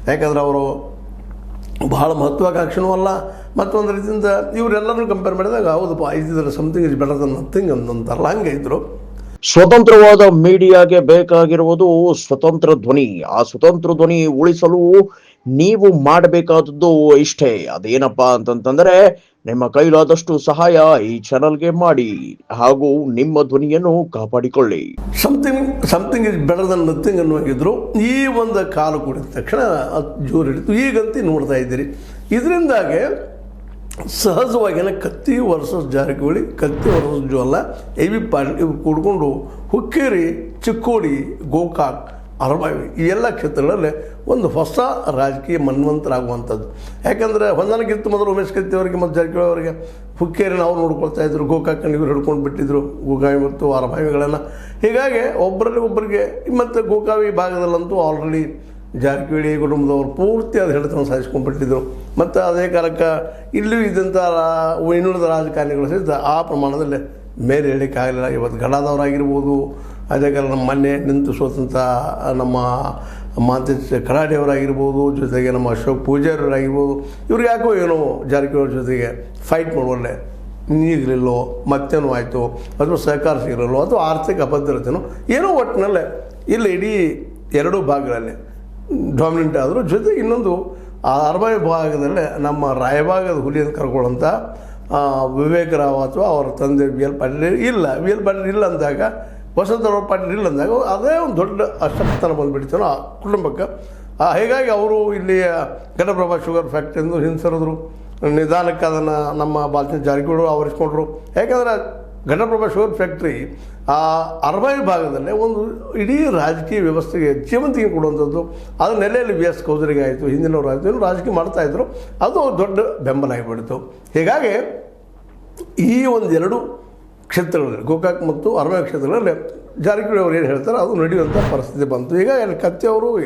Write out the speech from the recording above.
ಯಾಕಂದ್ರೆ ಅವರು ಭಾಳ ಮಹತ್ವಾಕಾಂಕ್ಷೆನೂ ಅಲ್ಲ, ಮತ್ತೊಂದು ರೀತಿಯಿಂದ ಇವರೆಲ್ಲರೂ ಕಂಪೇರ್ ಮಾಡಿದಾಗ ಹೌದಪ್ಪ ಇದ್ದಿದ್ರೆ something is better than nothing ಅಂತಾರಲ್ಲ, ಹಂಗೆ ಇದ್ದರು. ಸ್ವತಂತ್ರವಾದ ಮೀಡಿಯಾಗೆ ಬೇಕಾಗಿರುವುದು ಸ್ವತಂತ್ರ ಧ್ವನಿ. ಆ ಸ್ವತಂತ್ರ ಧ್ವನಿ ಉಳಿಸಲು ನೀವು ಮಾಡಬೇಕಾದದ್ದು ಇಷ್ಟೇ. ಅದೇನಪ್ಪಾ ಅಂತಂತಂದ್ರೆ ನಿಮ್ಮ ಕೈಲಾದಷ್ಟು ಸಹಾಯ ಈ ಚಾನಲ್ಗೆ ಮಾಡಿ ಹಾಗೂ ನಿಮ್ಮ ಧ್ವನಿಯನ್ನು ಕಾಪಾಡಿಕೊಳ್ಳಿ. Something is better than nothing ಅನ್ನುವಾಗಿದ್ರು. ಈ ಒಂದು ಕಾಲು ಕೂಡಿದ ತಕ್ಷಣ ಜೋರು ಹಿಡಿತು. ಈಗಂತೂ ನೋಡ್ತಾ ಇದ್ದೀರಿ, ಇದರಿಂದಾಗೆ ಸಹಜವಾಗಿಯೇ ಕತ್ತಿ ವರ್ಸಸ್ ಜಾರಕಿಹೊಳಿ, ಕತ್ತಿ ವರ್ಸಸ್ ಜೋಲ್ಲ, AB ಪಾಟೀಲ್ ಇವು ಕೂಡ್ಕೊಂಡು ಹುಕ್ಕೇರಿ, ಚಿಕ್ಕೋಡಿ, ಗೋಕಾಕ್, ಅರಬಾವಿ ಈ ಎಲ್ಲ ಕ್ಷೇತ್ರಗಳಲ್ಲಿ ಒಂದು ಹೊಸ ರಾಜಕೀಯ ಮನ್ವಂತರಾಗುವಂಥದ್ದು. ಯಾಕಂದರೆ ಹೊಂದಾಣಿಕಿತ್ತು ಮೊದಲು ಉಮೇಶ್ ಕತ್ತಿ ಅವರಿಗೆ ಮತ್ತು ಜಾರಕಿಹೊಳಿ ಅವರಿಗೆ ಹುಕ್ಕೇರಿನ ಅವ್ರು ನೋಡ್ಕೊಳ್ತಾ ಇದ್ರು, ಗೋಕಾಕನ್ನು ಇವರು ಹಿಡ್ಕೊಂಡು ಬಿಟ್ಟಿದ್ರು, ಗೋಕಾವಿ ಮತ್ತು ಅರಬಾವಿಗಳನ್ನು. ಹೀಗಾಗಿ ಒಬ್ಬರಲ್ಲಿ ಒಬ್ಬರಿಗೆ ಮತ್ತು ಗೋಕಾವಿ ಭಾಗದಲ್ಲಂತೂ ಆಲ್ರೆಡಿ ಜಾರಕಿಹೊಳಿ ಕುಟುಂಬದವರು ಪೂರ್ತಿ ಅದು ಹಿಡಿತವನ್ನು ಸಾಧಿಸ್ಕೊಂಡ್ಬಿಟ್ಟಿದ್ರು. ಮತ್ತು ಅದೇ ಕಾಲಕ್ಕೆ ಇಲ್ಲೂ ಇದ್ದಂಥ ಇನ್ನುಳಿದ ರಾಜಕಾರಣಿಗಳು ಸಹಿತ ಆ ಪ್ರಮಾಣದಲ್ಲಿ ಮೇಲೆ ಹೇಳಲಿಕ್ಕಾಗಲಿಲ್ಲ. ಇವತ್ತು ಗಡಾದವರಾಗಿರ್ಬೋದು, ಅದೇ ಕಾಲ ನಮ್ಮ ಮೊನ್ನೆ ನಿಂತು ಸೋತಂಥ ನಮ್ಮ ಮಾಂತೇಶ್ ಕರಾಡಿಯವರಾಗಿರ್ಬೋದು, ಜೊತೆಗೆ ನಮ್ಮ ಅಶೋಕ್ ಪೂಜಾರಿಯವರಾಗಿರ್ಬೋದು, ಇವ್ರಿಗೆ ಯಾಕೋ ಏನೋ ಜಾರಕಿಹೊಳಿ ಜೊತೆಗೆ ಫೈಟ್ ಮಾಡುವಲ್ಲೇ ನೀಗಲಿಲ್ಲೋ, ಮತ್ತೇನೋ ಆಯಿತು, ಅಥವಾ ಸಹಕಾರ ಸಿಗಲಿಲ್ಲೋ, ಅಥವಾ ಆರ್ಥಿಕ ಅಭದ್ರತೆನೋ ಏನೋ ಒಟ್ಟಿನಲ್ಲೇ ಇಲ್ಲ ಇಡೀ ಎರಡೂ ಭಾಗಗಳಲ್ಲಿ ಡಾಮಿನೆಂಟ್ ಆದರೂ. ಜೊತೆಗೆ ಇನ್ನೊಂದು ಆ ಅರಬಾವಿ ಭಾಗದಲ್ಲೇ ನಮ್ಮ ರಾಯಭಾಗದ ಹುಲಿಯನ್ನು ಕರ್ಕೊಳ್ಳೋಂಥ ವಿವೇಕ ರಾವ್ ಅಥವಾ ಅವರ ತಂದೆ ವಿ ಎಲ್ ಪಾಟೀಲ್ ಇಲ್ಲ ಅಂದಾಗ, ವಸಂತರಾವ್ ಪಾಟೀಲ್ ಇಲ್ಲ ಅಂದಾಗ ಅದೇ ಒಂದು ದೊಡ್ಡ ಅಶಕ್ತನ ಬಂದುಬಿಡ್ತಾನೋ ಆ ಕುಟುಂಬಕ್ಕೆ. ಹೀಗಾಗಿ ಅವರು ಇಲ್ಲಿ ಘಟಪ್ರಭಾ ಶುಗರ್ ಫ್ಯಾಕ್ಟ್ರಿಯಿಂದ ಹಿಂಸರಿದ್ರು. ನಿಧಾನಕ್ಕೆ ಅದನ್ನು ನಮ್ಮ ಬಾಲಚಂದ್ರ ಜಾರಕಿಹೊಳಿ ಆವರಿಸ್ಕೊಂಡ್ರು. ಯಾಕಂದರೆ ಘಟಪ್ರಭಾ ಶುಗರ್ ಫ್ಯಾಕ್ಟ್ರಿ ಆ ಅರಬಾವಿ ಭಾಗದಲ್ಲೇ ಒಂದು ಇಡೀ ರಾಜಕೀಯ ವ್ಯವಸ್ಥೆಗೆ ಜೀವಂತಿಗೆ ಕೊಡುವಂಥದ್ದು. ಅದರ ನೆಲೆಯಲ್ಲಿ BS ಕೌಜರಿಗೆ ಆಯಿತು, ಹಿಂದಿನವರು ಆಯಿತು, ಏನು ರಾಜಕೀಯ ಮಾಡ್ತಾಯಿದ್ರು, ಅದು ದೊಡ್ಡ ಬೆಂಬಲ ಆಗಿಬಿಡ್ತು. ಹೀಗಾಗಿ ಈ ಒಂದೆರಡು ಕ್ಷೇತ್ರಗಳಲ್ಲಿ ಗೋಕಾಕ್ ಮತ್ತು ಅರಬಾವಿ ಕ್ಷೇತ್ರಗಳಲ್ಲಿ ಜಾರಕಿಹೊಳಿ ಅವರು ಏನು ಹೇಳ್ತಾರೆ ಅದು ನಡೆಯುವಂಥ ಪರಿಸ್ಥಿತಿ ಬಂತು. ಈಗ ಕತ್ತಿ ಅವರು